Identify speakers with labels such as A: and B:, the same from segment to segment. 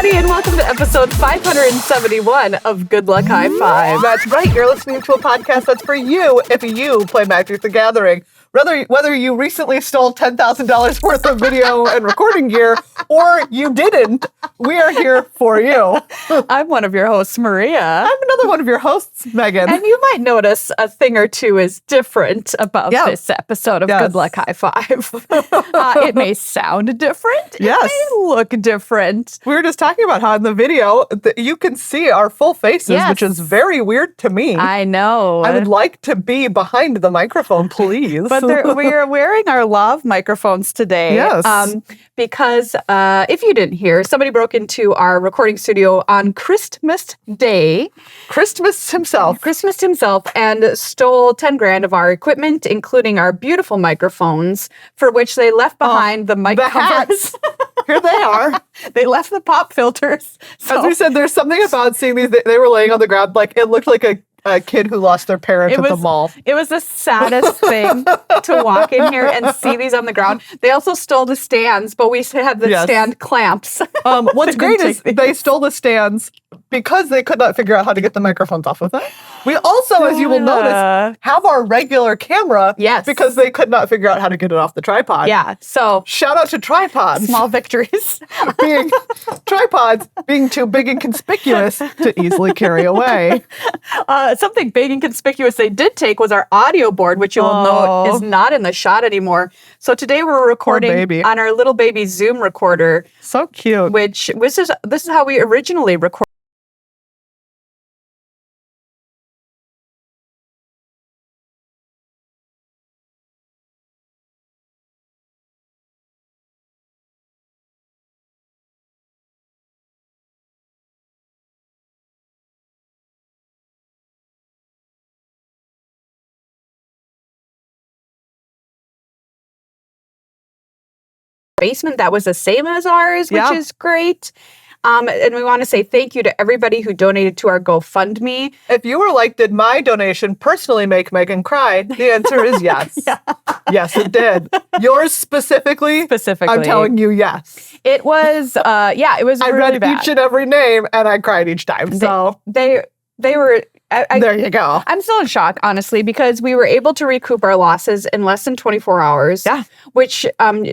A: everybody, and welcome to episode 571 of Good Luck High Five.
B: That's right. You're listening to a podcast that's for you if you play Magic the Gathering. Whether you recently stole $10,000 worth of video and recording gear or you didn't, we are here for you.
A: I'm one of your hosts, Maria.
B: I'm another one of your hosts, Meghan.
A: And you might notice a thing or two is different about this episode of Good Luck High Five. It may sound different.
B: Yes.
A: It may look different.
B: We were just talking about how in the video you can see our full faces, which is very weird to me.
A: I know.
B: I would like to be behind the microphone, please.
A: But we are wearing our lav microphones today.
B: Yes.
A: Because if you didn't hear, somebody broke into our recording studio on Christmas Day.
B: Christmas himself,
A: and stole 10 grand of our equipment, including our beautiful microphones, for which they left behind the mic covers.
B: Here they are.
A: They left the pop filters. So.
B: As we said, there's something about seeing these. They were laying on the ground, like it looked like a kid who lost their parents at the mall.
A: It was the saddest thing to walk in here and see these on the ground. They also stole the stands, but we had the stand clamps.
B: What's great is they stole the stands because they could not figure out how to get the microphones off of them. We also, as you will notice, have our regular camera because they could not figure out how to get it off the tripod.
A: Yeah, so
B: shout out to tripods.
A: Small victories.
B: Tripods being too big and conspicuous to easily carry away.
A: Something big and conspicuous they did take was our audio board, which you will note is not in the shot anymore. So today we're recording on our little baby Zoom recorder.
B: So cute.
A: Which this is how we originally recorded. Basement that was the same as ours, which is great. And we want to say thank you to everybody who donated to our GoFundMe.
B: If you were like, did my donation personally make Meghan cry? The answer is yes. Yes, it did. Yours specifically, I'm telling you yes.
A: It was, it was
B: I
A: really
B: read
A: bad.
B: each and every name and I cried each time. So
A: they were...
B: there you go.
A: I'm still in shock, honestly, because we were able to recoup our losses in less than 24 hours, which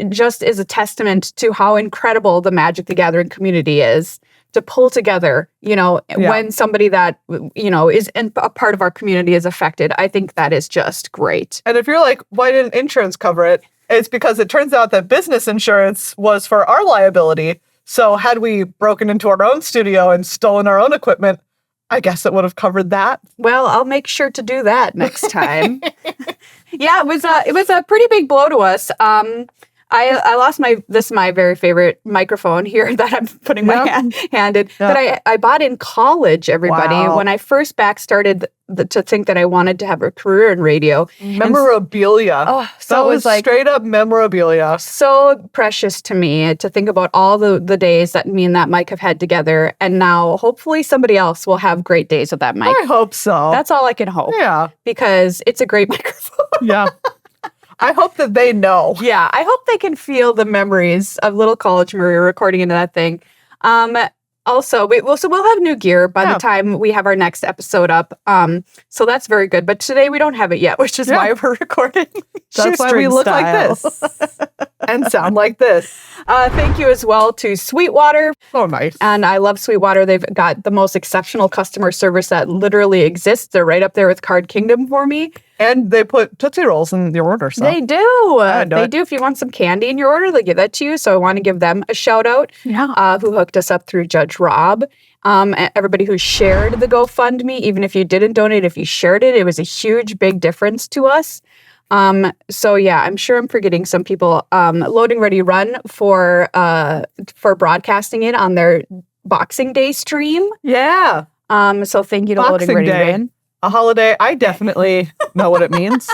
A: just is a testament to how incredible the Magic the Gathering community is to pull together, when somebody that, is a part of our community is affected. I think that is just great.
B: And if you're like, why didn't insurance cover it? It's because it turns out that business insurance was for our liability. So had we broken into our own studio and stolen our own equipment, I guess it would have covered that.
A: Well, I'll make sure to do that next time. It was a pretty big blow to us. I lost this is my very favorite microphone here that I'm putting my hand in that I bought in college, everybody, when I first started to think that I wanted to have a career in radio.
B: Memorabilia.
A: So it was like
B: straight up memorabilia.
A: So precious to me to think about all the days that me and that mic have had together. And now hopefully somebody else will have great days with that mic.
B: I hope so.
A: That's all I can hope.
B: Yeah.
A: Because it's a great microphone.
B: Yeah. I hope that they know.
A: Yeah, I hope they can feel the memories of little college Maria recording into that thing. Also, we'll have new gear by the time we have our next episode up. So that's very good. But today we don't have it yet, which is why we're recording.
B: That's why we look like this and sound like this.
A: Thank you as well to Sweetwater.
B: Oh, nice.
A: And I love Sweetwater. They've got the most exceptional customer service that literally exists. They're right up there with Card Kingdom for me.
B: And they put Tootsie Rolls in your order. So.
A: They do. They do. If you want some candy in your order, they give that to you. So I want to give them a shout out. Yeah. Who hooked us up through Judge Rob. Everybody who shared the GoFundMe, even if you didn't donate, if you shared it, it was a huge, big difference to us. So yeah, I'm sure I'm forgetting some people. Loading Ready Run for broadcasting it on their Boxing Day stream.
B: Yeah.
A: So thank you to Loading Ready Run.
B: A holiday, I definitely know what it means.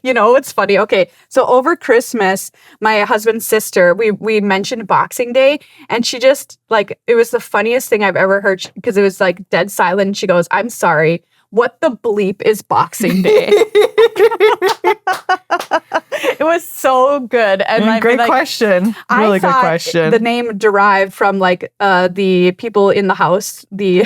A: It's funny. Okay, so over Christmas, my husband's sister, we mentioned Boxing Day, and she just, it was the funniest thing I've ever heard, because it was, dead silent. She goes, "I'm sorry, what the bleep is Boxing Day?" It was so good. And
B: great question. Really good question.
A: The name derived from like the people in the house, the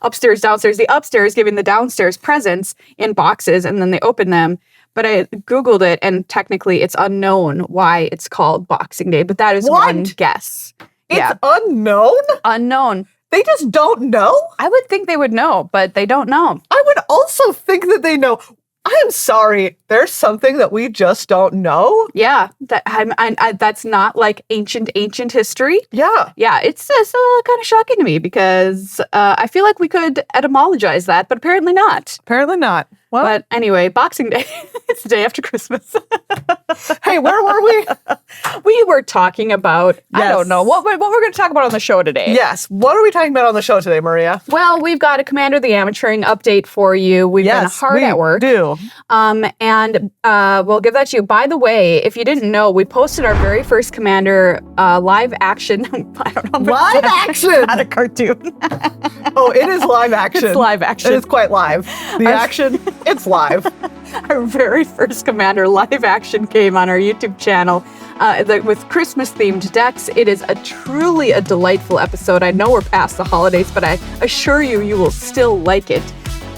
A: upstairs, downstairs, the upstairs giving the downstairs presents in boxes, and then they open them. But I Googled it, and technically it's unknown why it's called Boxing Day, but that is one guess.
B: It's unknown?
A: Unknown.
B: They just don't know?
A: I would think they would know, but they don't know.
B: I would also think that they know. I am sorry. There's something that we just don't know.
A: Yeah, that's not like ancient history.
B: Yeah.
A: Yeah, it's kind of shocking to me because I feel like we could etymologize that, but apparently not.
B: Apparently not. Well,
A: but anyway, Boxing Day. It's the day after Christmas.
B: Hey, where were we?
A: We were talking about, I don't know, what we're going to talk about on the show today.
B: Yes. What are we talking about on the show today, Maria?
A: Well, we've got a Commander of the Amateuring update for you. We've been hard at work.
B: Do.
A: And we'll give that to you. By the way, if you didn't know, we posted our very first Commander live action. I don't know.
B: Live action!
A: Not a cartoon.
B: Oh, it is live action.
A: It's live action.
B: It is quite live. The action, it's live.
A: Our very first Commander live action came on our YouTube channel with Christmas-themed decks. It is truly a delightful episode. I know we're past the holidays, but I assure you, you will still like it.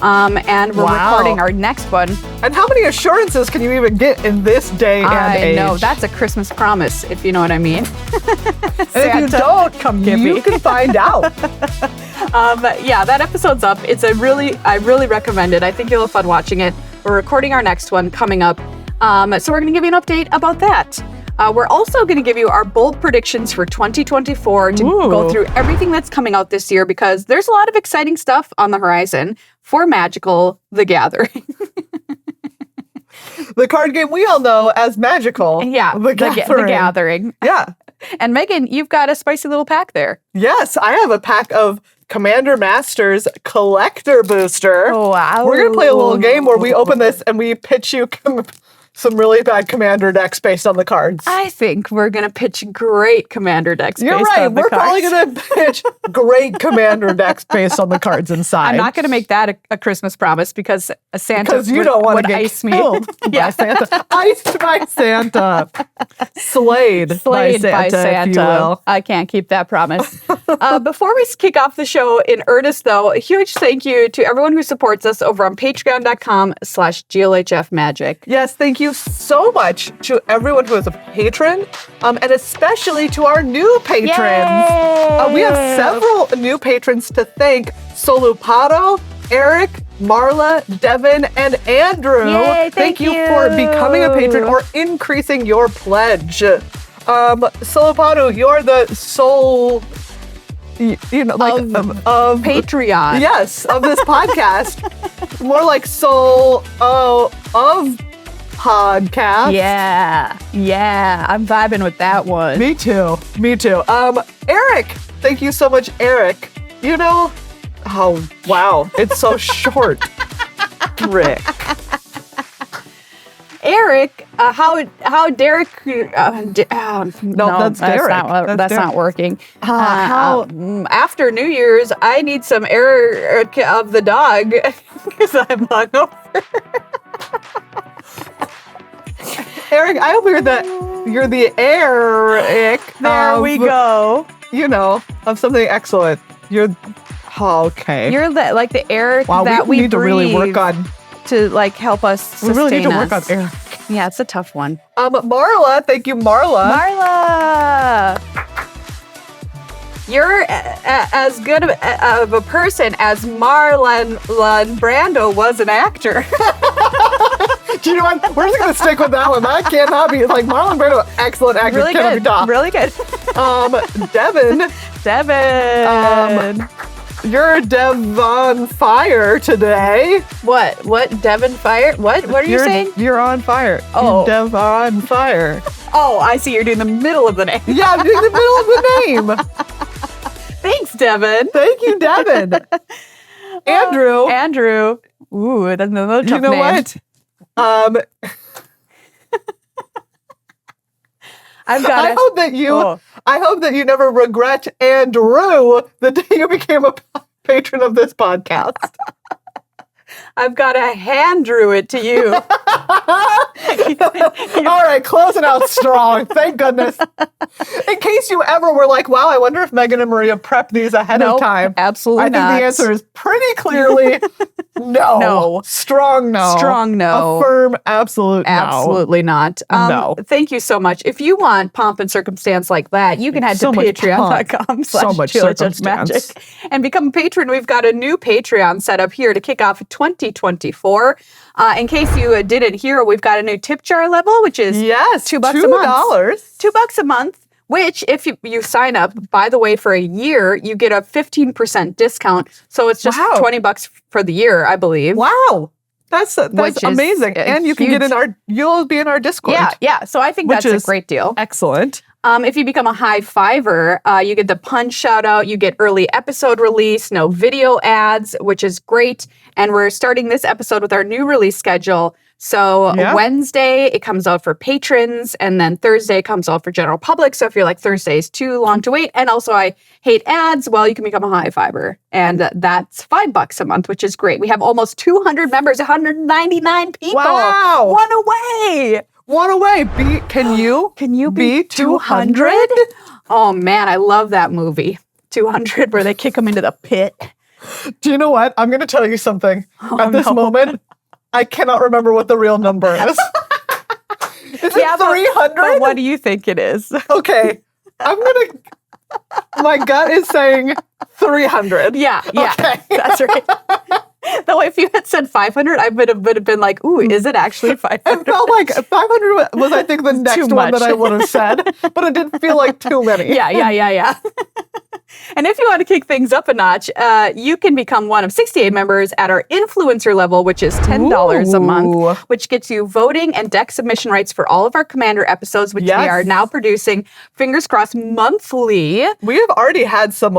A: And we're recording our next one.
B: And how many assurances can you even get in this day and age?
A: I know, that's a Christmas promise, if you know what I mean.
B: And if you don't,
A: come get
B: me. You can find out.
A: Yeah, that episode's up. I really recommend it. I think you'll have fun watching it. We're recording our next one coming up. So we're going to give you an update about that. We're also going to give you our bold predictions for 2024 to go through everything that's coming out this year because there's a lot of exciting stuff on the horizon for Magical: The Gathering.
B: The card game we all know as Magical.
A: Yeah,
B: The
A: Gathering.
B: Yeah.
A: And Megan, you've got a spicy little pack there.
B: Yes, I have a pack of Commander Masters Collector Booster.
A: Oh, wow.
B: We're going to play a little game where we open this and we pitch you some really bad Commander decks based on the cards.
A: I think we're going to pitch great Commander decks based on the cards.
B: You're right. We're probably going to pitch great Commander decks based on the cards inside.
A: I'm not going to make that a Christmas promise because Santa
B: would get
A: ice me.
B: By Santa. Iced by Santa. Slayed by Santa, if you will.
A: I can't keep that promise. Before we kick off the show in earnest, though, a huge thank you to everyone who supports us over on patreon.com/GLHF Magic.
B: Yes, thank you so much to everyone who is a patron, and especially to our new patrons. We have several new patrons to thank: Solupato, Eric, Marla, Devin, and Andrew.
A: Yay, thank you
B: for becoming a patron or increasing your pledge. Solupato, you're the soul, of
A: Patreon.
B: Yes, of this podcast. More like soul of podcast.
A: Yeah, I'm vibing with that one.
B: Me too. Eric, thank you so much, Eric. Oh wow, it's so short. Rick.
A: Eric, how Derek? No,
B: that's Derek.
A: That's not working. After New Year's, I need some Eric of the dog because I'm hungover.
B: Eric, I hope you're the Eric.
A: There we go.
B: Of something excellent. You're okay.
A: You're the Eric that we
B: need to really work on
A: to help us sustain us.
B: We really need to work on Eric.
A: Yeah, it's a tough one.
B: Marla, thank you, Marla.
A: You're as good of a person as Marlon Brando was an actor.
B: Do you know what? We're just going to stick with that one. That cannot be. It's like Marlon Brando, excellent actor.
A: Really
B: cannot
A: good.
B: Be topped.
A: Really good.
B: Devin. You're Devon Fire today.
A: What? Devon Fire? What are you saying?
B: You're on fire.
A: Oh.
B: Devon Fire.
A: Oh, I see. You're doing the middle of the name.
B: Yeah, I'm doing the middle of the name.
A: Thanks, Devin.
B: Thank you, Devin.
A: Andrew. Ooh, that's another tough name.
B: What? I hope that you never regret Andrew the day you became a patron of this podcast.
A: I've got to hand drew it to you.
B: All right, closing out strong. Thank goodness. In case you ever were like, wow, I wonder if Meghan and Maria prepped these ahead of time.
A: Absolutely not.
B: I think the answer is pretty clearly no.
A: No.
B: Strong no.
A: Strong no.
B: A firm absolute no.
A: Absolutely not.
B: No.
A: Thank you so much. If you want pomp and circumstance like that, you can head to patreon.com/GLHF and become a patron. We've got a new Patreon set up here to kick off 2024. In case you didn't hear, we've got a new tip jar level, which is $2 a month. $2 a month, which if you sign up, by the way, for a year, you get a 15% discount. So it's just $20 for the year, I believe.
B: Wow. That's amazing. And you can you'll be in our Discord.
A: Yeah. So I think that's a great deal.
B: Excellent.
A: If you become a high fiver, you get the punch shout out, you get early episode release, no video ads, which is great. And we're starting this episode with our new release schedule. So Wednesday, it comes out for patrons, and then Thursday comes out for general public. So if you're like, Thursday is too long to wait, and also I hate ads, well, you can become a high fiber. And that's $5 a month, which is great. We have almost 200 members, 199 people.
B: Wow.
A: One away.
B: One away. Can you be 200?
A: Oh, man, I love that movie. 200, where they kick them into the pit.
B: Do you know what? I'm going to tell you something. At this moment, I cannot remember what the real number is. Is it 300?
A: But what do you think it is?
B: Okay. My gut is saying 300.
A: Yeah.
B: Okay.
A: That's right. Though if you had said 500, I would have been like, ooh, is it actually 500?
B: It felt like 500 was, I think, the next one that I would have said, but it didn't feel like too many.
A: Yeah. And if you want to kick things up a notch, you can become one of 68 members at our influencer level, which is $10 a month, which gets you voting and deck submission rights for all of our Commander episodes, which we are now producing, fingers crossed, monthly.
B: We have already had some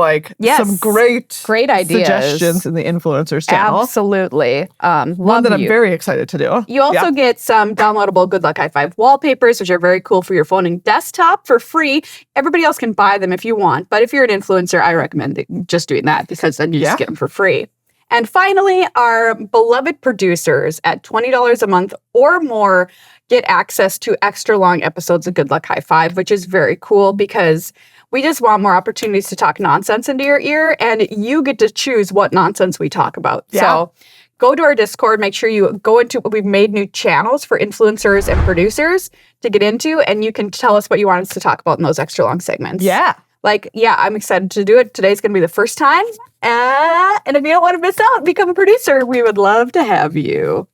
B: great ideas, suggestions in the influencers channel.
A: Absolutely.
B: One that I'm very excited to do.
A: You also get some downloadable Good Luck High Five wallpapers, which are very cool for your phone and desktop for free. Everybody else can buy them if you want, but if you're an influencer, I recommend just doing that because then you just get them for free. And finally, our beloved producers at $20 a month or more get access to extra long episodes of Good Luck High Five, which is very cool because we just want more opportunities to talk nonsense into your ear, and you get to choose what nonsense we talk about. Yeah. So go to our Discord, make sure you go into, we've made new channels for influencers and producers to get into, and you can tell us what you want us to talk about in those extra long segments.
B: Yeah.
A: I'm excited to do it. Today's going to be the first time. And if you don't want to miss out, become a producer. We would love to have you.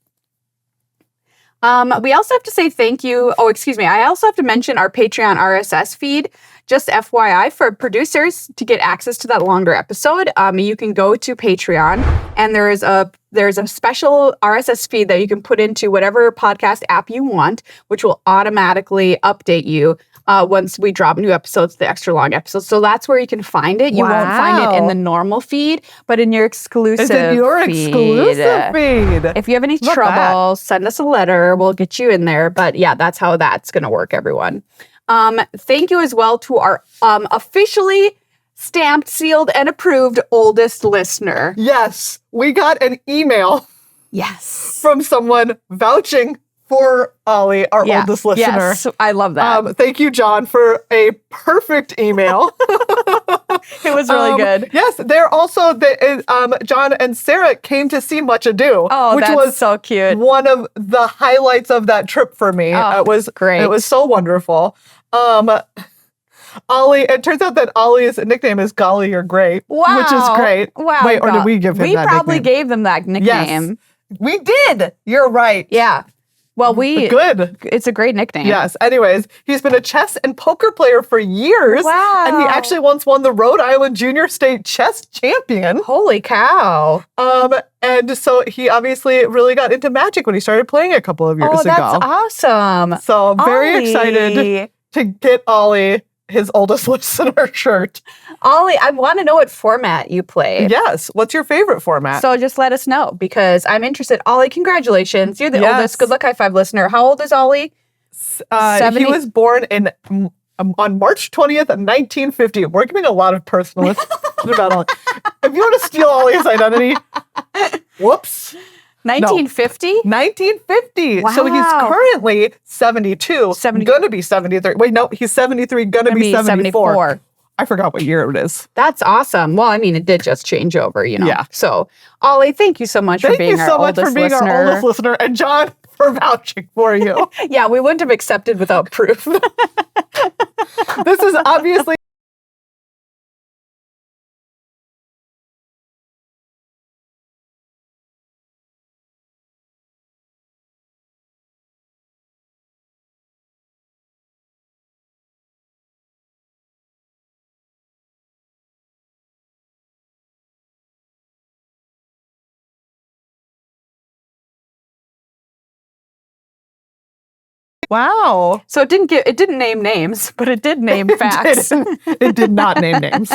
A: We also have to say thank you. Oh, excuse me. I also have to mention our Patreon RSS feed. Just FYI, for producers to get access to that longer episode, you can go to Patreon, and there's a special RSS feed that you can put into whatever podcast app you want, which will automatically update you once we drop new episodes, the extra long episodes. So that's where you can find it. You won't find it in the normal feed, but in your exclusive feed. If you have any trouble, send us a letter. We'll get you in there. But yeah, that's how that's going to work, everyone. Thank you as well to our officially stamped, sealed, and approved oldest listener.
B: Yes, we got an email.
A: Yes.
B: From someone vouching for Ollie, our oldest listener.
A: Yes, I love that.
B: Thank you, John, for a perfect email.
A: It was really good.
B: Yes, they're also, John and Sarah came to see Much Ado.
A: Oh,
B: which was
A: so cute.
B: One of the highlights of that trip for me.
A: Oh,
B: it was
A: great.
B: It was so wonderful. Ollie, it turns out that Ollie's nickname is Golly You're Great, which is great.
A: Wow.
B: Wait, or did we give him that nickname?
A: We probably gave them that nickname.
B: Yes, we did. You're right.
A: Yeah. Well,
B: good.
A: It's a great nickname.
B: Yes. Anyways, he's been a chess and poker player for years.
A: Wow.
B: And he actually once won the Rhode Island Junior State Chess Champion.
A: Holy cow.
B: And so he obviously really got into Magic when he started playing a couple of years ago.
A: Oh, that's awesome.
B: So I'm very excited to get Ollie his oldest listener shirt.
A: Ollie, I want to know what format you play.
B: Yes. What's your favorite format?
A: So just let us know because I'm interested. Ollie, congratulations. You're the oldest Good Luck High Five listener. How old is Ollie?
B: 70? He was born on March 20th, 1950. We're giving a lot of personal information about Ollie. If you want to steal Ollie's identity, whoops.
A: 1950?
B: 1950. So he's
A: Wow.
B: currently 72.
A: 70
B: Gonna be 73. Wait, no, he's 73, gonna be 74. I forgot what year it is.
A: That's awesome. Well, I mean, it did just change over,
B: Yeah.
A: So, Ollie, thank you so much for being our oldest listener.
B: Our oldest listener, and John for vouching for you.
A: Yeah, we wouldn't have accepted without proof.
B: This is obviously wow.
A: So it didn't name names, but it did name facts.
B: It did not name names.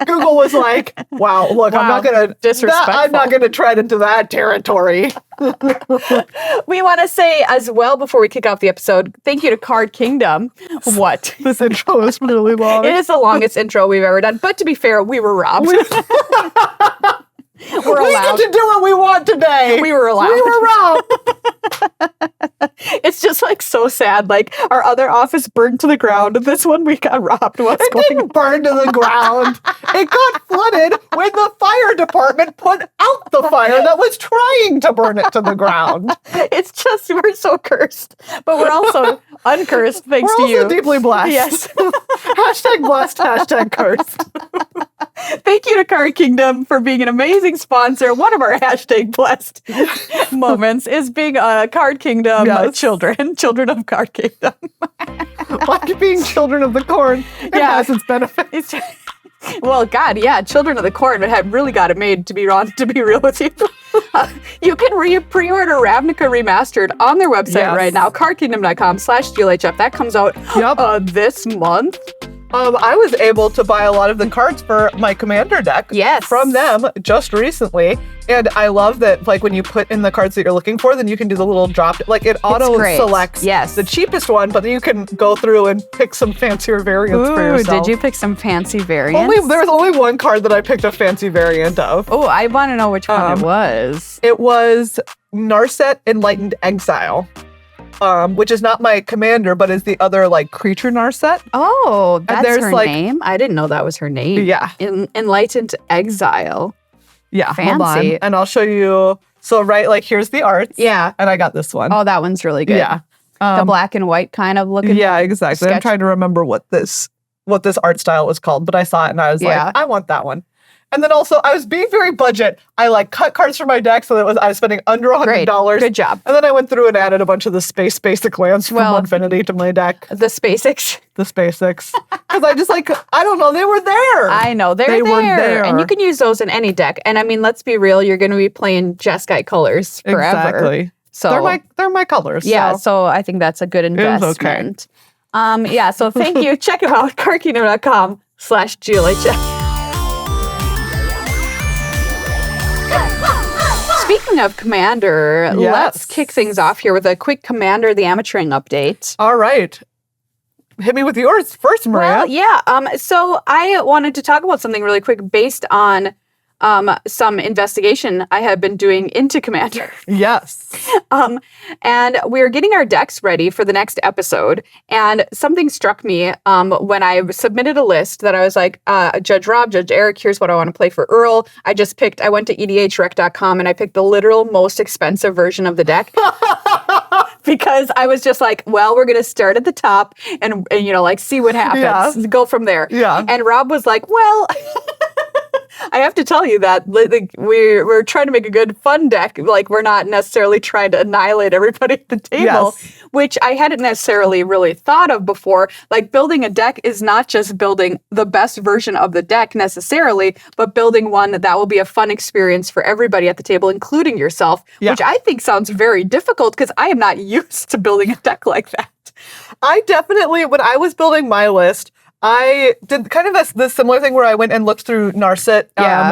B: Google was like, wow, look, I'm not gonna
A: disrespectful.
B: I'm not gonna tread into that territory.
A: We want to say as well before we kick off the episode, thank you to Card Kingdom. What?
B: This intro is really long.
A: It is the longest intro we've ever done. But to be fair, we were robbed.
B: We get to do what we want today.
A: We were allowed.
B: We were robbed.
A: It's just like so sad. Like our other office burned to the ground. This one we got robbed. What's going on?
B: It didn't burn to the ground. It got flooded when the fire department put out the fire that was trying to burn it to the ground.
A: It's just we're so cursed, but we're also uncursed thanks to you.
B: We're also deeply blessed.
A: Yes.
B: Hashtag blessed. Hashtag cursed.
A: Thank you to Card Kingdom for being an amazing sponsor. One of our hashtag blessed moments is being a Card Kingdom children of Card Kingdom.
B: Like being children of the corn, it has its benefits.
A: Well, God, yeah, Children of the Corn had really got it made, to be real with you. You can pre-order Ravnica Remastered on their website right now, cardkingdom.com/GLHF. That comes out this month.
B: I was able to buy a lot of the cards for my commander deck from them just recently. And I love that, like, when you put in the cards that you're looking for, then you can do the little drop. Like, it auto-selects the cheapest one, but then you can go through and pick some fancier variants for yourself.
A: Did you pick some fancy variants?
B: There was only one card that I picked a fancy variant of.
A: Oh, I want to know which one it was.
B: It was Narset Enlightened Exile. Which is not my commander, but is the other like creature Narset.
A: Oh, that's her name? I didn't know that was her name.
B: Yeah.
A: Enlightened Exile.
B: Yeah,
A: fancy.
B: Hold on. And I'll show you. So like here's the art.
A: Yeah.
B: And I got this one.
A: Oh, that one's really good.
B: Yeah.
A: The black and white kind of looking.
B: Yeah, exactly. Sketch. I'm trying to remember what this art style was called, but I saw it and I was like, I want that one. And then also, I was being very budget. I like cut cards from my deck so that I was spending under $100.
A: Good job.
B: And then I went through and added a bunch of the space basic lands from Infinity to my deck.
A: The SpaceX.
B: The SpaceX. Because I just like, I don't know, they were there.
A: I know, they were there. And you can use those in any deck. And I mean, let's be real, you're going to be playing Jeskai colors forever.
B: Exactly. So they're my colors.
A: Yeah, so I think that's a good investment. Okay. So thank you. Check them out, cardkingdom.com/GLHF. Speaking of Commander, let's kick things off here with a quick Commander the Amateuring update.
B: All right. Hit me with yours first, Maria.
A: Well, so I wanted to talk about something really quick based on some investigation I have been doing into Commander.
B: Yes.
A: And we're getting our decks ready for the next episode. And something struck me when I submitted a list that I was like, Judge Rob, Judge Eric, here's what I want to play for Earl. I went to edhrec.com and I picked the literal most expensive version of the deck. Because I was just like, well, we're going to start at the top and like see what happens. Yeah. Go from there.
B: Yeah.
A: And Rob was like, well... I have to tell you that we're trying to make a good fun deck. Like, we're not necessarily trying to annihilate everybody at the table, which I hadn't necessarily really thought of before. Like, building a deck is not just building the best version of the deck necessarily, but building one that will be a fun experience for everybody at the table, including yourself, which I think sounds very difficult because I am not used to building a deck like that.
B: I definitely, when I was building my list, I did kind of the similar thing where I went and looked through Narset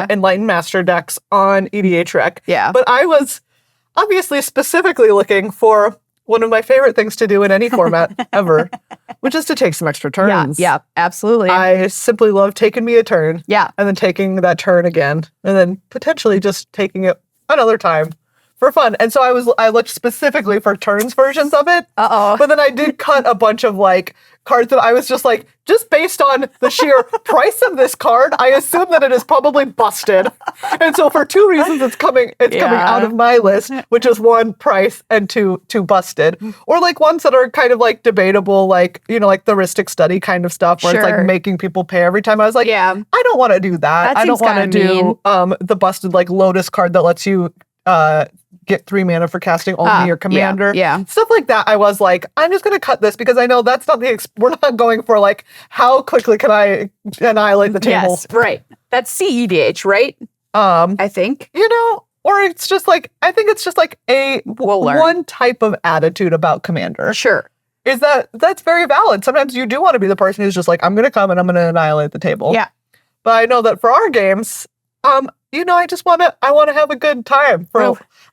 B: Enlightened Master decks on EDHREC.
A: Yeah.
B: But I was obviously specifically looking for one of my favorite things to do in any format ever, which is to take some extra turns.
A: Yeah, absolutely.
B: I simply love taking me a turn.
A: Yeah.
B: And then taking that turn again. And then potentially just taking it another time. for fun. And so I looked specifically for turns versions of it. But then I did cut a bunch of like cards that I was just like, just based on the sheer price of this card, I assume that it is probably busted. And so for two reasons, it's coming out of my list, which is one, price, and two, busted. Or like ones that are kind of like debatable, like, you know, like the heuristic study kind of stuff where it's like making people pay every time. I was like, I don't want to do that. I don't want to do the busted like Lotus card that lets you get 3 mana for casting only your commander. Stuff like that. I was like, I'm just going to cut this because I know that's not we're not going for like, how quickly can I annihilate the table?
A: Yes, right. That's CEDH, right? I think.
B: You know, or it's just like, I think it's just like one type of attitude about commander.
A: Sure.
B: Is that's very valid. Sometimes you do want to be the person who's just like, I'm going to come and I'm going to annihilate the table.
A: Yeah.
B: But I know that for our games, you know, I want to have a good time.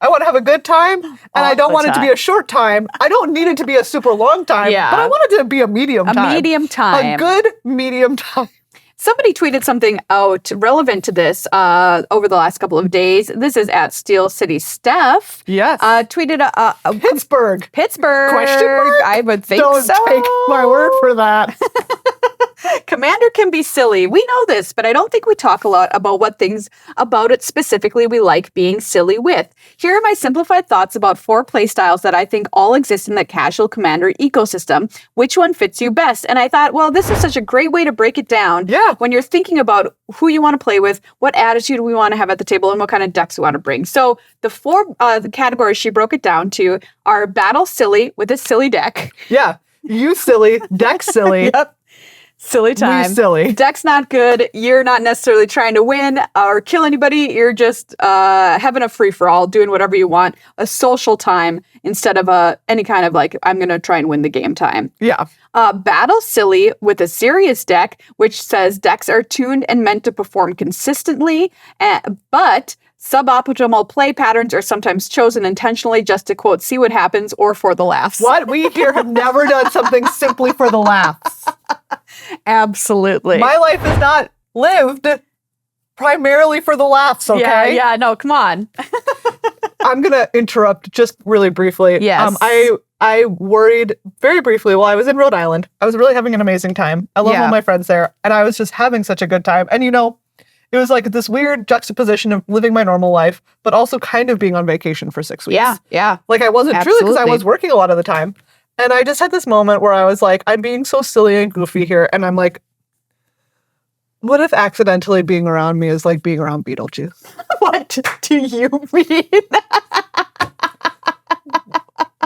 B: I want to have a good time, and I don't want it to be a short time. I don't need it to be a super long time, but I want it to be a medium time.
A: A medium time.
B: A good medium time.
A: Somebody tweeted something out relevant to this over the last couple of days. This is at Steel City Steph.
B: Yes.
A: Tweeted
B: Pittsburgh.
A: Question mark? I would think
B: Don't take my word for that.
A: Commander can be silly. We know this, but I don't think we talk a lot about what things about it specifically we like being silly with. Here are my simplified thoughts about 4 playstyles that I think all exist in the casual Commander ecosystem. Which one fits you best? And I thought, well, this is such a great way to break it down.
B: Yeah.
A: When you're thinking about who you want to play with, what attitude we want to have at the table, and what kind of decks we want to bring. So the 4 the categories she broke it down to are battle silly with a silly deck.
B: Yeah. You silly, deck silly.
A: Yep. Silly time.
B: We silly.
A: Deck's not good. You're not necessarily trying to win or kill anybody. You're just having a free-for-all, doing whatever you want. A social time instead of any kind of like, I'm going to try and win the game time.
B: Yeah.
A: Battle silly with a serious deck, which says decks are tuned and meant to perform consistently, but suboptimal play patterns are sometimes chosen intentionally just to, quote, see what happens or for the laughs.
B: What? We here have never done something simply for the laughs.
A: Absolutely.
B: My life is not lived primarily for the laughs, okay?
A: Yeah, no, come on.
B: I'm going to interrupt just really briefly.
A: Yes.
B: I worried very briefly while I was in Rhode Island. I was really having an amazing time. I love all my friends there, and I was just having such a good time. And, you know, it was like this weird juxtaposition of living my normal life, but also kind of being on vacation for 6 weeks.
A: Yeah.
B: Like I wasn't truly because I was working a lot of the time. And I just had this moment where I was like, I'm being so silly and goofy here. And I'm like, what if accidentally being around me is like being around Beetlejuice?
A: What do you mean?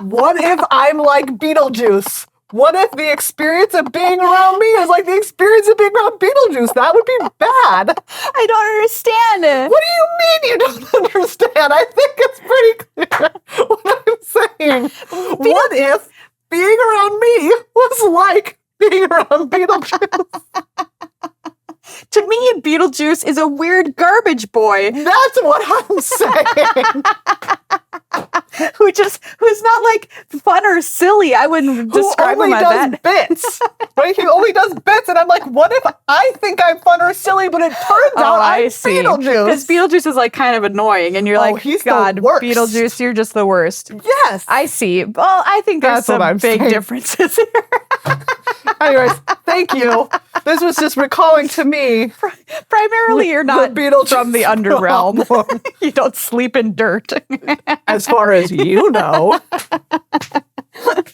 B: What if I'm like Beetlejuice? What if the experience of being around me is like the experience of being around Beetlejuice? That would be bad.
A: I don't understand it.
B: What do you mean you don't understand? I think it's pretty clear what I'm saying. What if being around me was like being around Beetlejuice?
A: To me, Beetlejuice is a weird garbage boy.
B: That's what I'm saying.
A: Who's not like fun or silly. I wouldn't describe him as that.
B: Who only does bits, right? He only does bits, and I'm like, what if I think I'm fun or silly, but it turns out I'm Beetlejuice?
A: Because Beetlejuice is like kind of annoying, and you're like,
B: he's
A: God,
B: the worst.
A: Beetlejuice, you're just the worst.
B: Yes,
A: I see. Well, I think there's some big differences here.
B: Anyways, thank you. This was just recalling to me.
A: Primarily, you're not from the underrealm. You don't sleep in dirt.
B: As far as you know.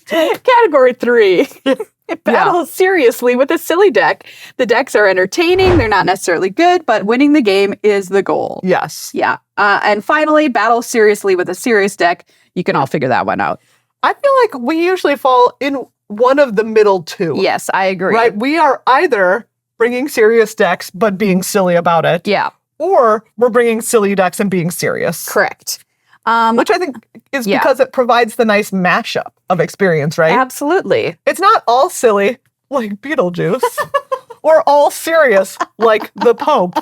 A: Category 3. Battle seriously with a silly deck. The decks are entertaining. They're not necessarily good, but winning the game is the goal.
B: Yes.
A: Yeah. And finally, battle seriously with a serious deck. You can all figure that one out.
B: I feel like we usually fall in one of the middle two.
A: Yes, I agree.
B: Right? We are either bringing serious decks, but being silly about it.
A: Yeah.
B: Or we're bringing silly decks and being serious.
A: Correct.
B: Which I think is because it provides the nice mashup of experience, right?
A: Absolutely.
B: It's not all silly like Beetlejuice or all serious like the Pope.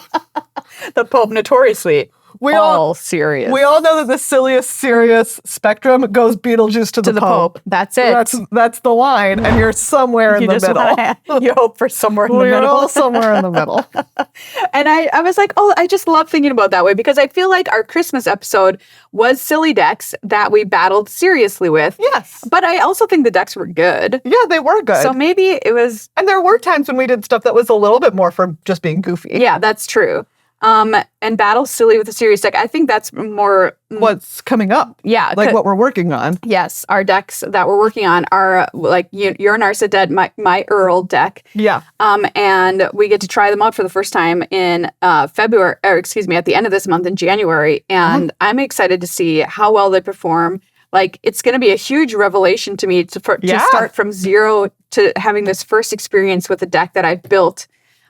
A: The Pope notoriously all serious.
B: We all know that the silliest serious spectrum goes Beetlejuice to the Pope.
A: That's it.
B: That's the line, and you're somewhere in the middle.
A: You hope for somewhere in the middle.
B: We're all somewhere in the middle.
A: And I was like, I just love thinking about it that way because I feel like our Christmas episode was silly decks that we battled seriously with.
B: Yes.
A: But I also think the decks were good.
B: Yeah, they were good.
A: So maybe it was...
B: And there were times when we did stuff that was a little bit more for just being goofy.
A: Yeah, that's true. And battle silly with a serious deck. I think that's more...
B: What's coming up.
A: Yeah.
B: Like what we're working on.
A: Yes. Our decks that we're working on are like Your Narsa Dead, my Earl deck.
B: Yeah.
A: And we get to try them out for the first time in February, or excuse me, at the end of this month in January. And I'm excited to see how well they perform. Like, it's going to be a huge revelation to me to start from zero to having this first experience with a deck that I've built.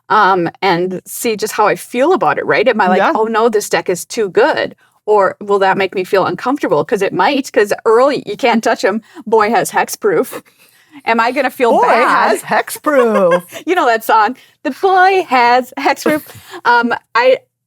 A: And see just how I feel about it, right? Am I like, oh no, this deck is too good? Or will that make me feel uncomfortable? Because it might, because Earl, you can't touch him. Boy has hexproof. Am I going to feel bad?
B: Boy has hexproof.
A: You know that song? The boy has hexproof.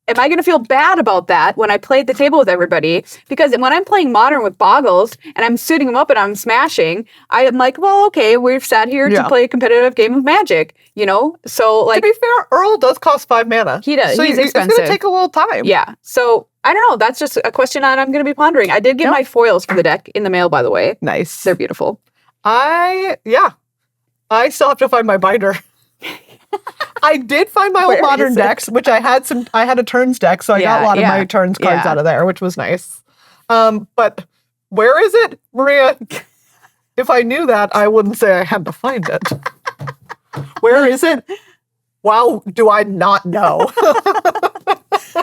A: Am I going to feel bad about that when I play at the table with everybody? Because when I'm playing Modern with Boggles and I'm suiting them up and I'm smashing, I am like, well, okay, we've sat here to play a competitive game of Magic, you know? So, like...
B: To be fair, Earl does cost 5 mana.
A: He does.
B: So
A: he's expensive.
B: It's going to take a little time.
A: Yeah. So, I don't know. That's just a question that I'm going to be pondering. I did get my foils for the deck in the mail, by the way.
B: Nice.
A: They're beautiful.
B: I still have to find my binder. I did find my old Modern decks, which I had a Turns deck, so I got a lot of my Turns cards out of there, which was nice. But where is it, Maria? If I knew that, I wouldn't say I had to find it. Where is it? Wow, do I not know?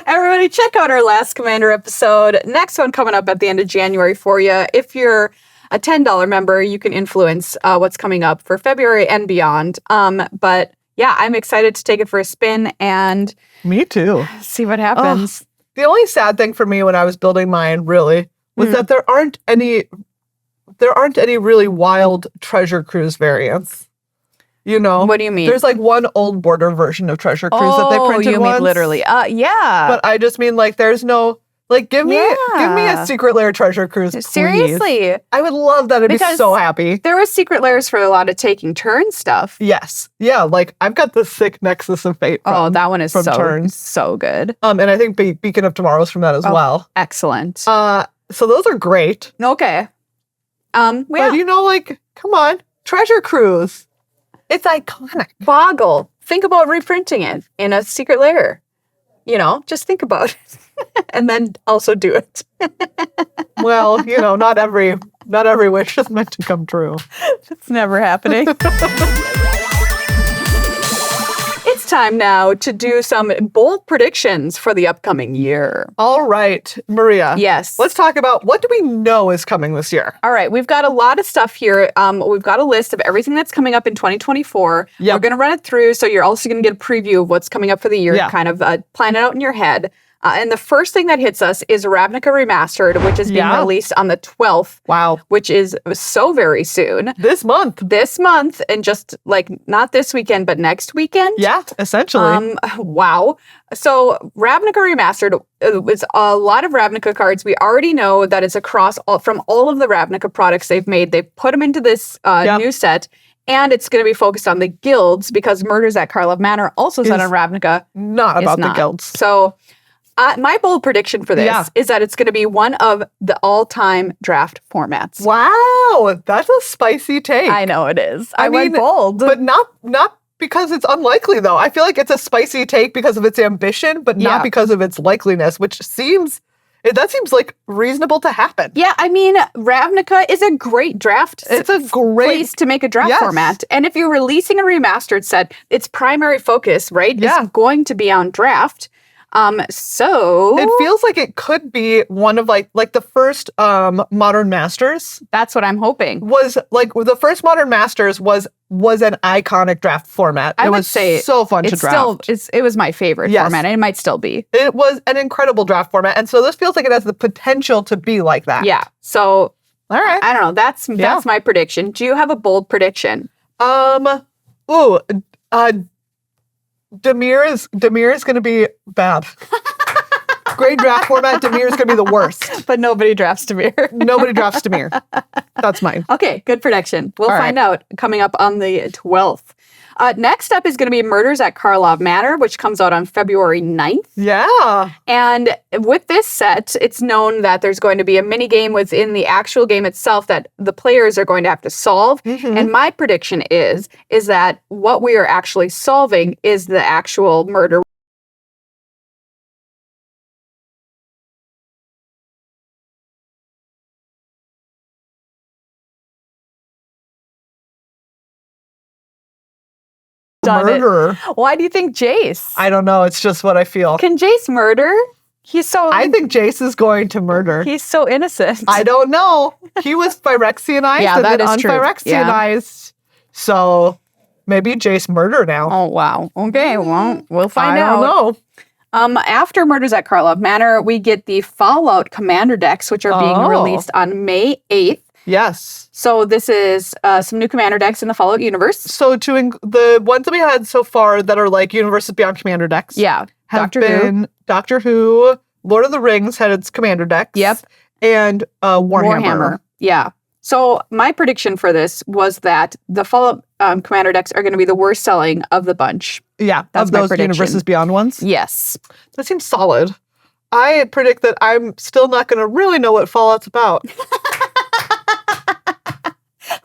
A: Everybody, check out our last Commander episode. Next one coming up at the end of January for you. If you're a $10 member, you can influence what's coming up for February and beyond. But yeah, I'm excited to take it for a spin and
B: me too.
A: See what happens.
B: The only sad thing for me when I was building mine really was that there aren't any really wild Treasure Cruise variants. You know?
A: What do you mean?
B: There's like one old border version of Treasure Cruise that they printed once.
A: Mean literally. Yeah.
B: But I just mean like there's no like give me a Secret Lair Treasure Cruise, please.
A: Seriously.
B: I would love that. I'd be so happy.
A: There was Secret Lairs for a lot of taking turn stuff.
B: Yes. Yeah, like I've got the sick Nexus of Fate
A: that one is
B: Turns.
A: So good.
B: And I think Beacon of Tomorrow's from that as well.
A: Excellent.
B: So those are great.
A: Okay.
B: But you know, like, come on. Treasure Cruise. It's iconic.
A: Boggle. Think about reprinting it in a Secret Lair. You know, just think about it. And then also do it.
B: Well, you know, not every wish is meant to come true.
A: It's never happening. It's time now to do some bold predictions for the upcoming year.
B: All right, Maria.
A: Yes.
B: Let's talk about what do we know is coming this year?
A: All right, we've got a lot of stuff here. We've got a list of everything that's coming up in 2024. Yep. We're going to run it through, so you're also going to get a preview of what's coming up for the year, kind of plan it out in your head. And the first thing that hits us is Ravnica Remastered, which is being released on the 12th.
B: Wow.
A: Which is so very soon.
B: This month.
A: And just like not this weekend, but next weekend.
B: Yeah, essentially.
A: Wow. So Ravnica Remastered is a lot of Ravnica cards. We already know that it's across from all of the Ravnica products they've made. They've put them into this new set. And it's going to be focused on the guilds because Murders at Karlov Manor also set on Ravnica.
B: Not about the guilds.
A: So... my bold prediction for this is that it's going to be one of the all-time draft formats.
B: Wow, that's a spicy take.
A: I know it is. I went bold.
B: But not because it's unlikely, though. I feel like it's a spicy take because of its ambition, but not because of its likeliness, which seems like reasonable to happen.
A: Yeah, I mean, Ravnica is a great draft.
B: It's a great
A: place to make a draft format. And if you're releasing a remastered set, its primary focus, right, is going to be on draft. So
B: it feels like it could be one of like the first Modern Masters.
A: That's what I'm hoping.
B: Was like the first Modern Masters was an iconic draft format.
A: I would say
B: so fun to draft.
A: It was my favorite format, and it might still be.
B: It was an incredible draft format, and so this feels like it has the potential to be like that.
A: Yeah. So
B: all right,
A: I don't know. That's my prediction. Do you have a bold prediction?
B: Demir is going to be bad. Grade draft format, Demir's going to be the worst.
A: But nobody drafts Demir.
B: Nobody drafts Demir. That's mine.
A: Okay, good prediction. We'll find out coming up on the 12th. Next up is going to be Murders at Karlov Manor, which comes out on February 9th.
B: Yeah.
A: And with this set, it's known that there's going to be a mini game within the actual game itself that the players are going to have to solve. And my prediction is that what we are actually solving is the actual murder.
B: Murderer.
A: Why do you think Jace?
B: I don't know. It's just what I feel.
A: Can Jace murder?
B: I think Jace is going to murder.
A: He's so innocent.
B: I don't know. He was Phyrexianized
A: Yeah,
B: and
A: that
B: then
A: is true.
B: unphyrexianized. So maybe Jace murder now.
A: Oh, wow. Okay, well, we'll find out.
B: I don't know.
A: After Murders at Karlov Manor, we get the Fallout Commander decks, which are being released on May 8th.
B: Yes.
A: So this is some new Commander decks in the Fallout universe.
B: So the ones that we had so far that are like Universes Beyond Commander decks.
A: Yeah.
B: Have been Doctor Who, Lord of the Rings had its Commander decks.
A: Yep.
B: And Warhammer.
A: Yeah. So my prediction for this was that the Fallout Commander decks are going to be the worst selling of the bunch.
B: Yeah.
A: That's
B: of
A: my
B: those
A: prediction.
B: Universes Beyond ones.
A: Yes.
B: That seems solid. I predict that I'm still not going to really know what Fallout's about.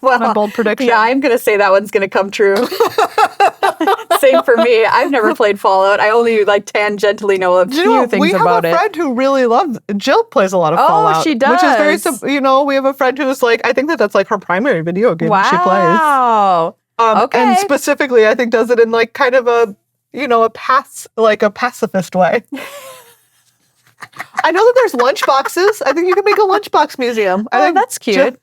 A: Well,
B: my bold prediction.
A: Yeah, I'm going to say that one's going to come true. Same for me. I've never played Fallout. I only tangentially know a few things about it.
B: We have a friend who really loves. Jill plays a lot of Fallout.
A: Oh, she does.
B: Which is very, we have a friend who's like, I think that's like her primary video game she plays.
A: Wow. Okay.
B: And specifically, I think does it in like kind of a pacifist way. I know that there's lunchboxes. I think you can make a lunchbox museum.
A: Oh, that's cute.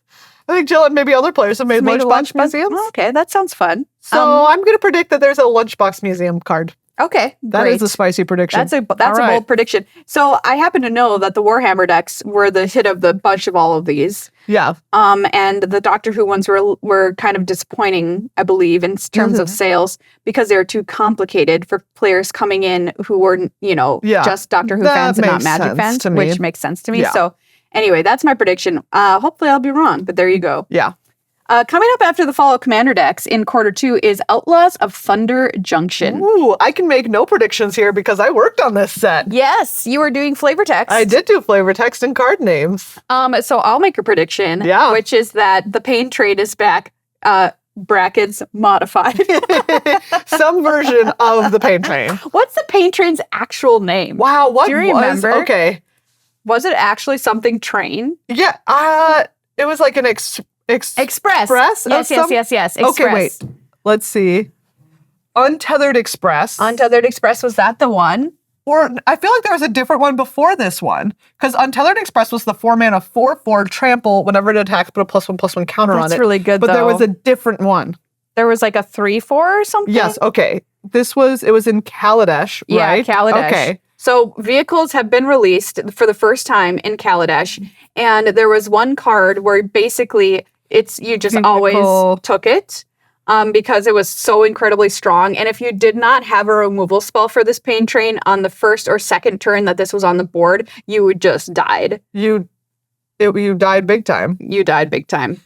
B: I think Jill and maybe other players have made lunchbox museums.
A: Oh, okay, that sounds fun.
B: So I'm going to predict that there's a lunchbox museum card.
A: Okay,
B: that is a spicy prediction.
A: That's a bold prediction. So I happen to know that the Warhammer decks were the hit of the bunch of all of these.
B: Yeah.
A: And the Doctor Who ones were kind of disappointing, I believe, in terms of sales because they were too complicated for players coming in who were, just Doctor Who fans and not Magic fans, which makes sense to me. Yeah. So anyway, that's my prediction. Hopefully I'll be wrong, but there you go.
B: Yeah.
A: Coming up after the Fallout Commander decks in Q2 is Outlaws of Thunder Junction.
B: Ooh, I can make no predictions here because I worked on this set.
A: Yes, you were doing flavor text.
B: I did do flavor text and card names.
A: So I'll make a prediction, which is that the pain trade is back, brackets modified.
B: Some version of the pain train.
A: What's the pain train's actual name?
B: Wow, what
A: do you remember?
B: Okay.
A: Was it actually something train?
B: Yeah, it was like an Express.
A: Yes. Express.
B: Okay, wait. Let's see. Untethered Express.
A: Untethered Express, was that the one?
B: Or I feel like there was a different one before this one. Because Untethered Express was the 4-mana 4/4 trample. Whenever it attacks, put a +1/+1 counter on it.
A: That's really good,
B: but there was a different one.
A: There was like a 3/4 or something?
B: Yes, okay. It was in Kaladesh, right?
A: Yeah, Kaladesh.
B: Okay.
A: So vehicles have been released for the first time in Kaladesh. And there was one card where basically you just always took it because it was so incredibly strong. And if you did not have a removal spell for this pain train on the first or second turn that this was on the board, you just died.
B: You died big time.
A: You died big time.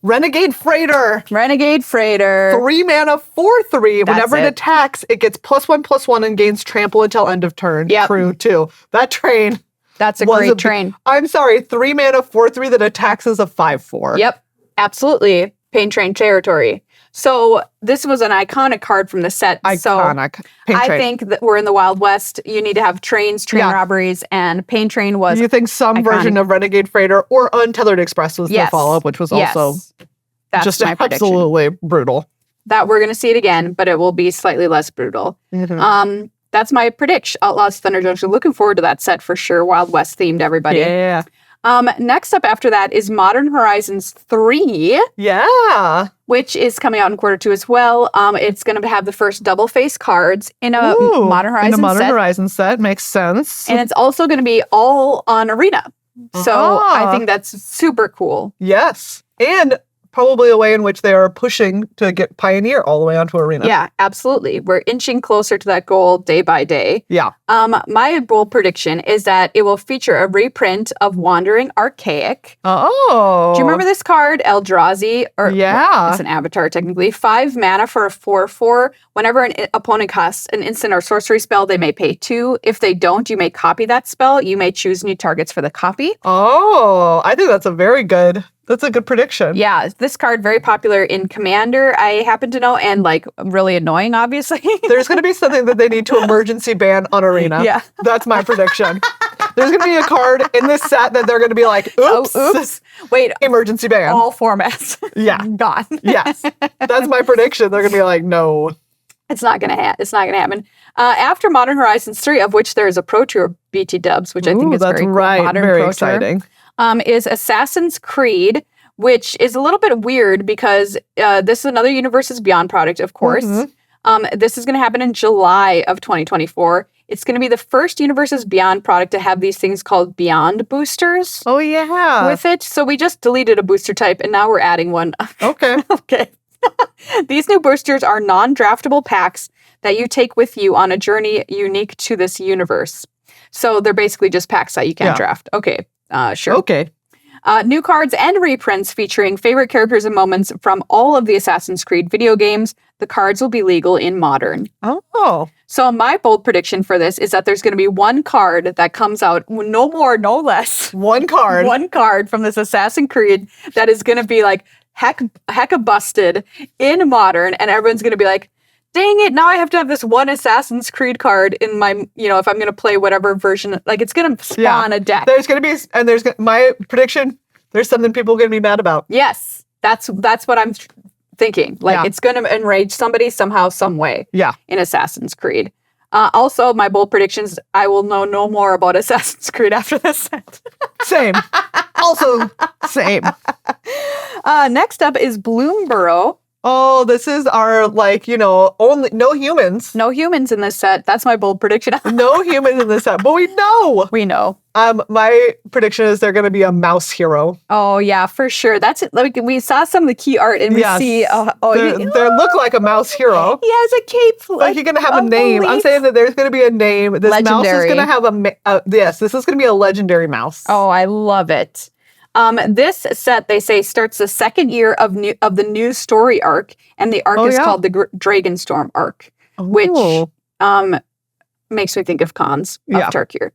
B: Renegade Freighter.
A: 3-mana
B: 4/3. Whenever it attacks, it gets +1/+1 and gains trample until end of turn.
A: Yep.
B: True, too. That train.
A: That's a great train.
B: I'm sorry, 3-mana 4/3 that attacks as a 5/4.
A: Yep, absolutely. Pain train territory. So this was an iconic card from the set.
B: Iconic.
A: So I think that we're in the Wild West. You need to have train robberies, and Pain Train was
B: You think some
A: iconic.
B: version of Renegade Freighter or Untethered Express was the follow-up, which was also just
A: my prediction.
B: Absolutely brutal.
A: That we're going to see it again, but it will be slightly less brutal.
B: Mm-hmm.
A: That's my prediction. Outlaws of Thunder Junction. Looking forward to that set for sure. Wild West themed, everybody.
B: Yeah.
A: Next up after that is Modern Horizons 3.
B: Yeah.
A: Which is coming out in Q2 as well. It's going to have the first double face cards in a Modern Horizons
B: set. Makes sense.
A: And it's also going to be all on Arena. So I think that's super cool.
B: Yes. And probably a way in which they are pushing to get Pioneer all the way onto Arena.
A: Yeah, absolutely. We're inching closer to that goal day by day.
B: Yeah.
A: My bold prediction is that it will feature a reprint of Wandering Archaic.
B: Oh.
A: Do you remember this card, Eldrazi?
B: Yeah.
A: It's an avatar, technically. 5 mana for a 4/4. Whenever an opponent casts an instant or sorcery spell, they may pay 2. If they don't, you may copy that spell. You may choose new targets for the copy.
B: Oh, I think that's a good prediction.
A: Yeah, this card very popular in Commander, I happen to know, and like really annoying, obviously.
B: There's going to be something that they need to emergency ban on Arena.
A: Yeah.
B: That's my prediction. There's going to be a card in this set that they're going to be like, oops.
A: Oh, oops. Wait.
B: Emergency ban.
A: All formats.
B: Yeah.
A: Gone.
B: Yes. That's my prediction. They're going to be like, no.
A: It's not gonna happen. After Modern Horizons 3, of which there is a Pro Tour BT Dubs, which I think is
B: that's
A: very cool.
B: right.
A: Modern
B: Very
A: Pro
B: exciting.
A: Tour, is Assassin's Creed, which is a little bit weird because this is another Universes Beyond product, of course. This is going to happen in July of 2024. It's going to be the first Universes Beyond product to have these things called Beyond boosters.
B: Oh, yeah.
A: With it. So we just deleted a booster type, and now we're adding one.
B: Okay.
A: Okay. These new boosters are non-draftable packs that you take with you on a journey unique to this universe. So they're basically just packs that you can't draft. Okay, sure.
B: Okay.
A: New cards and reprints featuring favorite characters and moments from all of the Assassin's Creed video games. The cards will be legal in Modern.
B: Oh.
A: So my bold prediction for this is that there's going to be one card that comes out, no more, no less.
B: One card.
A: One card from this Assassin's Creed that is going to be like, hecka busted in Modern, and everyone's going to be like, dang it, now I have to have this one Assassin's Creed card in my, if I'm going to play whatever version, like it's going to spawn a deck.
B: There's going to be, and my prediction, there's something people are going to be mad about.
A: Yes, that's what I'm thinking. Like it's going to enrage somebody somehow, some way.
B: Yeah.
A: In Assassin's Creed. Also, my bold predictions, I will know no more about Assassin's Creed after this set.
B: Same. Also, same.
A: Next up is Bloomborough.
B: Oh, this is our, only, no humans.
A: No humans in this set. That's my bold prediction.
B: No humans in this set, but we know.
A: We know.
B: My prediction is they're going to be a mouse hero.
A: Oh, yeah, for sure. That's it. Like, we saw some of the key art and we see...
B: they look like a mouse hero.
A: He has a cape.
B: Like you're going to have a name. I'm saying that there's going to be a name. This
A: legendary.
B: Mouse is going to have this is going to be a legendary mouse.
A: Oh, I love it. This set, they say, starts the second year of the new story arc, and the arc is called the Dragonstorm arc, which makes me think of Cons of Tarkir,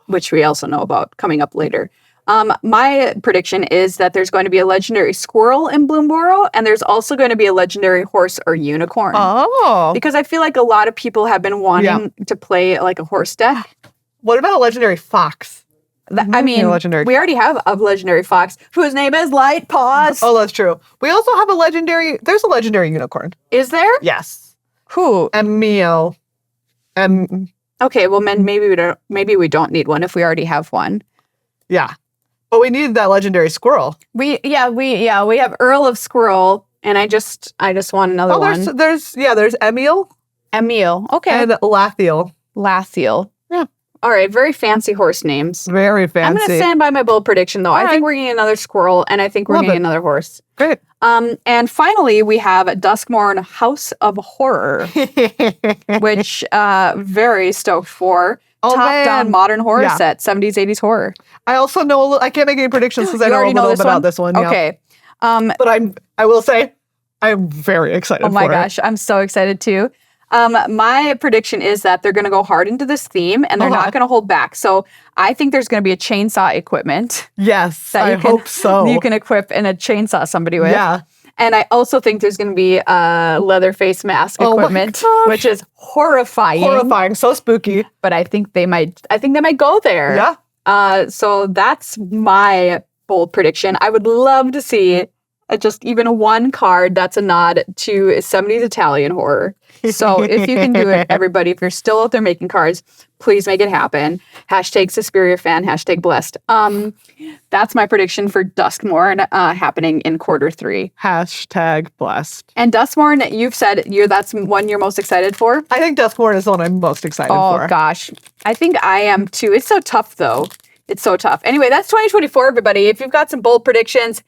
A: which we also know about coming up later. My prediction is that there's going to be a legendary squirrel in Bloomborough, and there's also going to be a legendary horse or unicorn.
B: Oh.
A: Because I feel like a lot of people have been wanting to play like a horse deck.
B: What about a legendary fox?
A: I mean, we already have a legendary fox whose name is Light Paws.
B: Oh, that's true. We also have there's a legendary unicorn.
A: Is there?
B: Yes.
A: Who?
B: Emil.
A: Okay, well, maybe we don't need one if we already have one.
B: Yeah. But we need that legendary squirrel.
A: We have Earl of Squirrel, and I just want another one.
B: There's Emil.
A: Emil. Okay.
B: And Lathiel.
A: Lathiel.
B: Yeah.
A: All right, very fancy horse names.
B: Very fancy.
A: I'm going to stand by my bold prediction, though. I think we're getting another squirrel, and I think we're getting another horse.
B: Great.
A: And finally, we have Duskmourn House of Horror, which very stoked for. Top-down modern horror set, 70s, 80s horror.
B: I also know, I can't make any predictions because I know a little bit about this one.
A: Okay.
B: But I will say, I'm very excited for it.
A: Oh my gosh, I'm so excited too. My prediction is that they're going to go hard into this theme and they're not going to hold back. So I think there's going to be a chainsaw equipment.
B: Yes, I hope so.
A: You can equip and a chainsaw somebody with.
B: Yeah.
A: And I also think there's going to be leather face mask equipment, which is horrifying.
B: Horrifying, so spooky.
A: But I think they might go there.
B: Yeah.
A: So that's my bold prediction. I would love to see just even one card that's a nod to 70s Italian horror. So if you can do it, everybody, if you're still out there making cards, please make it happen. Hashtag Suspiria fan, hashtag blessed. That's my prediction for Duskmourn happening in Q3.
B: Hashtag blessed.
A: And Duskmourn, you've said that's one you're most excited for?
B: I think Duskmourn is the one I'm most excited for.
A: Oh gosh. I think I am too. It's so tough though. It's so tough. Anyway, that's 2024, everybody. If you've got some bold predictions,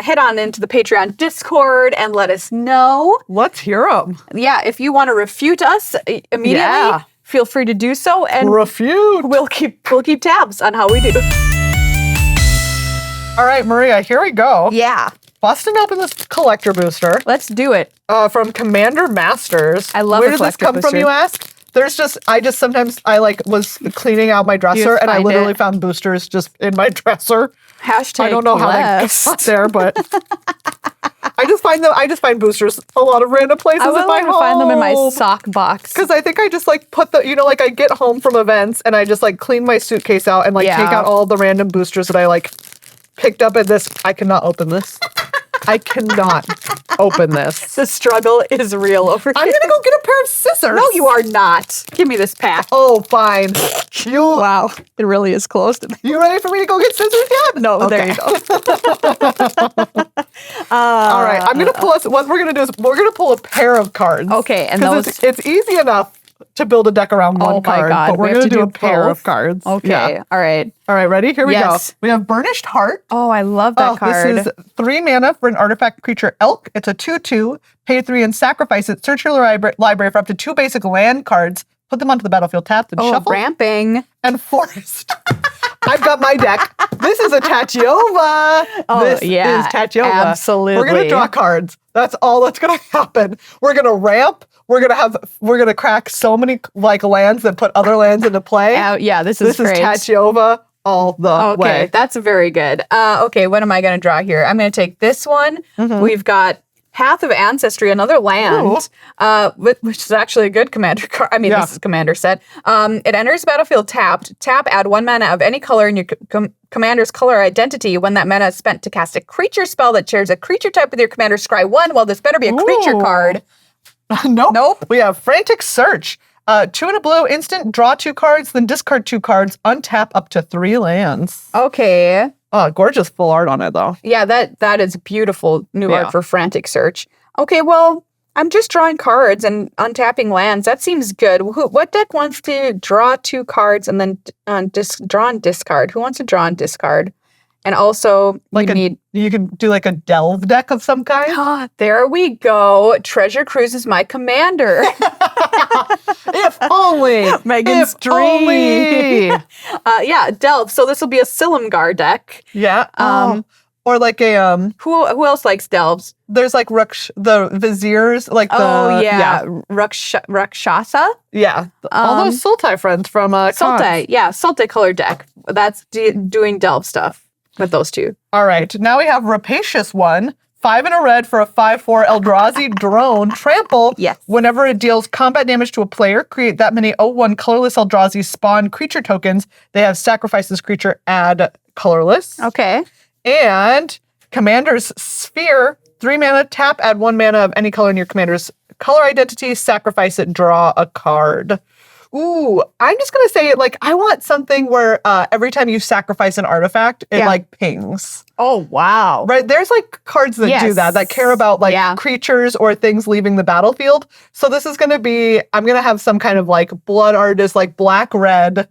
A: head on into the Patreon Discord and let us know.
B: Let's hear them.
A: Yeah, if you want to refute us immediately, feel free to do so. And
B: refute.
A: We'll keep tabs on how we do.
B: All right, Maria, here we go.
A: Yeah.
B: Busting open this collector booster.
A: Let's do it.
B: From Commander Masters.
A: I love
B: Where does this come from, you ask? Sometimes I was cleaning out my dresser and I literally found boosters just in my dresser.
A: Hashtag
B: I don't know how they got there, but I just find boosters a lot of random places in my home.
A: I find them in my sock box.
B: Because I think I just put I get home from events and I just clean my suitcase out and take out all the random boosters that I picked up at this. I cannot open this. I cannot open this.
A: The struggle is real over here.
B: I'm going to go get a pair of scissors.
A: No, you are not. Give me this pack.
B: Oh, fine.
A: Wow. It really is closed.
B: You ready for me to go get scissors yet?
A: No, okay. There you go.
B: All right. I'm going to pull us. What we're going to do is we're going to pull a pair of cards.
A: Okay. And
B: it's easy enough to build a deck around one card.
A: God.
B: But we're going to do a pair of cards.
A: Okay. Yeah. All right.
B: All right. Ready? Here we go. We have Burnished Heart.
A: Oh, I love that card.
B: This is 3 mana for an artifact creature elk. It's a 2/2. Pay 3 and sacrifice it. Search your library for up to 2 basic land cards. Put them onto the battlefield tapped and shuffle.
A: Ramping.
B: And forest. I've got my deck. This is a Tachiova. This is Tachiova.
A: Absolutely.
B: We're going to draw cards. That's all that's going to happen. We're going to ramp. We're going to crack so many lands that put other lands into play.
A: This is great.
B: This is Tachiova all the way.
A: Okay, that's very good. Okay, what am I going to draw here? I'm going to take this one. Mm-hmm. We've got Path of Ancestry, another land, which is actually a good commander card. I mean, this is commander set. It enters the battlefield tapped. Tap, add 1 mana of any color in your commander's color identity. When that mana is spent to cast a creature spell that shares a creature type with your commander, scry 1. Well, this better be a creature card.
B: Nope. We have Frantic Search. 2 and a blue, instant, draw 2 cards, then discard 2 cards, untap up to 3 lands.
A: Okay.
B: Oh, gorgeous full art on it, though.
A: Yeah, that is beautiful new art for Frantic Search. Okay, well, I'm just drawing cards and untapping lands. That seems good. What deck wants to draw 2 cards and then draw and discard? Who wants to draw and discard? And also,
B: you can do a delve deck of some kind.
A: There we go. Treasure Cruise is my commander.
B: If only.
A: Megan's dream. Delve. So this will be a Silumgar deck.
B: Yeah. Or a
A: who else likes delves?
B: There's the viziers,
A: Rakshasa.
B: Yeah, all those Sultai friends from
A: Sultai. Yeah, Sultai color deck. That's doing delve stuff with those 2.
B: All right, now we have Rapacious One. 5 and a red for a 5/4 Eldrazi drone. Trample.
A: Yes.
B: Whenever it deals combat damage to a player, create that many 0/1 colorless Eldrazi spawn creature tokens. They have sacrifice this creature, add colorless.
A: Okay.
B: And Commander's Sphere. 3 mana, tap, add 1 mana of any color in your commander's color identity, sacrifice it, draw a card. Ooh, I'm just going to say, I want something where every time you sacrifice an artifact, it, pings.
A: Oh, wow.
B: Right? There's, cards that do that care about, creatures or things leaving the battlefield. So this is going to be, I'm going to have some kind of, blood artist, black-red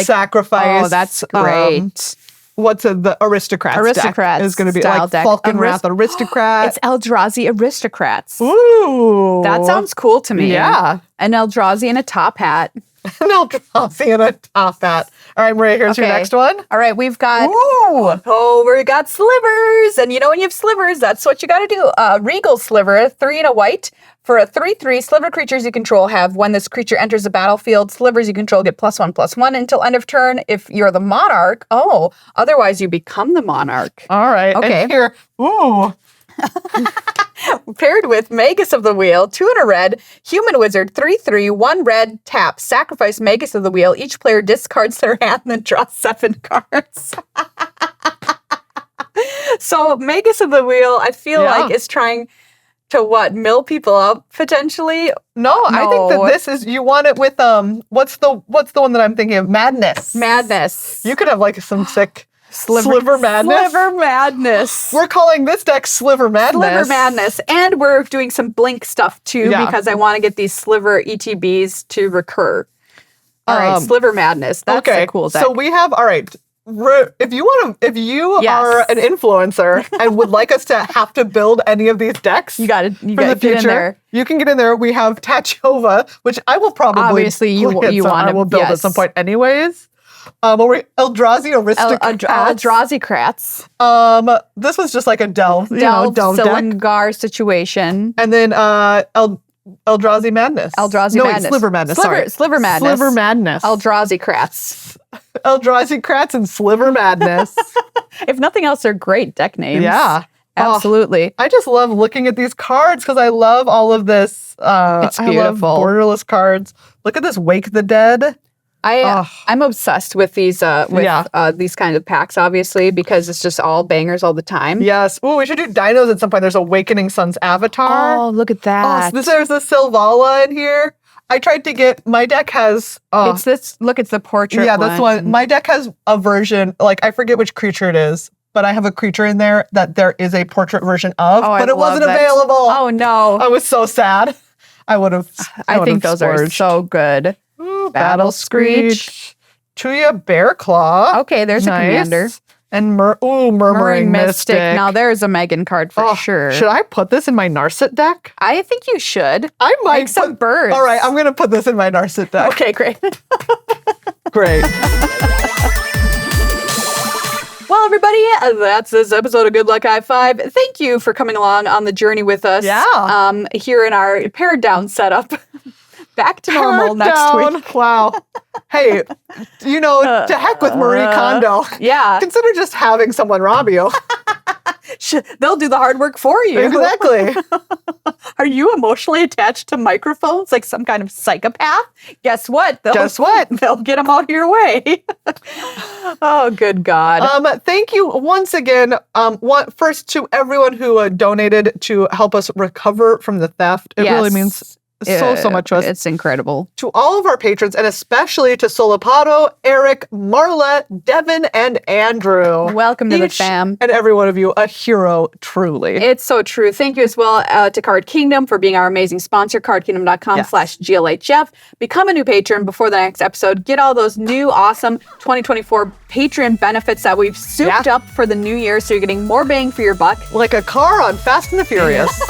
B: sacrifice.
A: Oh, that's great.
B: What's the Aristocrats deck is going to be Falcon Wrath Aristocrat.
A: It's Eldrazi Aristocrats.
B: Ooh.
A: That sounds cool to me.
B: Yeah.
A: An Eldrazi in a top hat.
B: An Eldrazi in a top hat. All right, Maria, here's your next one.
A: All right, we've got... we got slivers. And when you have slivers, that's what you got to do. Regal Sliver, 3 and a white. For a 3/3, sliver creatures you control have, when this creature enters the battlefield, slivers you control get +1/+1 until end of turn. If you're the monarch, otherwise you become the monarch.
B: All right.
A: Okay.
B: And here,
A: Paired with Magus of the Wheel, 2 and a red, Human Wizard, 3/3, 1 red, tap, sacrifice Magus of the Wheel. Each player discards their hand and then draws 7 cards. So Magus of the Wheel, I feel like is trying to mill people up potentially?
B: No, I think that this is, you want it with what's the one that I'm thinking of? Madness.
A: Madness.
B: You could have some sick Sliver Madness.
A: Sliver Madness.
B: We're calling this deck Sliver Madness.
A: Sliver Madness. And we're doing some blink stuff too because I want to get these Sliver ETBs to recur. All right, Sliver Madness. That's a cool deck.
B: So we have, if you
A: Yes.
B: are an influencer and would like us to have to build any of these decks,
A: You got to get in there.
B: you can get in there. We have Tachova, which I will probably
A: Obviously, you want
B: I will build at some point anyways. Eldrazi Aristocrats.
A: Eldrazi-crats.
B: This was just like a delve deck.
A: Silumgar situation.
B: And then Eldrazi Madness. Sliver Madness.
A: Sliver Madness.
B: Sliver Madness.
A: Eldrazi-crats.
B: Eldrazi-crats and Sliver Madness.
A: If nothing else, they're great deck names.
B: Yeah.
A: Absolutely.
B: I just love looking at these cards because I love all of this.
A: It's beautiful.
B: I love borderless cards. Look at this Wake the Dead.
A: I'm obsessed with these these kinds of packs, obviously, because it's just all bangers all the time.
B: Yes. Oh, we should do dinos at some point. There's Awakening Sun's Avatar.
A: Oh, look at that.
B: Oh, so there's a Sylvala in here. I tried to get, my deck has...
A: it's this, look, it's the portrait
B: Yeah, this one. My deck has a version, like, I forget which creature it is, but I have a creature in there that there is a portrait version of, but it wasn't available.
A: Oh, no.
B: I was so sad. I
A: think those are so good.
B: Ooh, Battle Screech. Tuya Bearclaw.
A: Okay, there's a commander.
B: And Murmuring Mystic.
A: Now there's a Meghan card for sure.
B: Should I put this in my Narset deck?
A: I think you should.
B: I might.
A: Make some birds.
B: All right, I'm going to put this in my Narset deck.
A: Okay, great.
B: Great.
A: Well, everybody, that's this episode of Good Luck i5. Thank you for coming along on the journey with us.
B: Yeah.
A: Here in our pared down setup. Back to normal next week.
B: Wow. Hey, to heck with Marie Kondo.
A: Yeah.
B: Consider just having someone rob you.
A: They'll do the hard work for you.
B: Exactly.
A: Are you emotionally attached to microphones like some kind of psychopath? Guess what? They'll get them out of your way. Oh, good God.
B: Thank you once again. First to everyone who donated to help us recover from the theft. It really means so much to us.
A: It's incredible.
B: To all of our patrons, and especially to Solopado, Eric, Marla, Devin, and Andrew.
A: Welcome to the fam.
B: And every one of you, a hero, truly.
A: It's so true. Thank you as well to Card Kingdom for being our amazing sponsor, cardkingdom.com/GLHF. Become a new patron before the next episode. Get all those new, awesome 2024 Patreon benefits that we've souped up for the new year, so you're getting more bang for your buck.
B: Like a car on Fast and the Furious.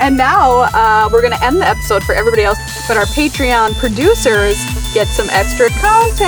A: And now we're going to end the episode for everybody else, but our Patreon producers get some extra content.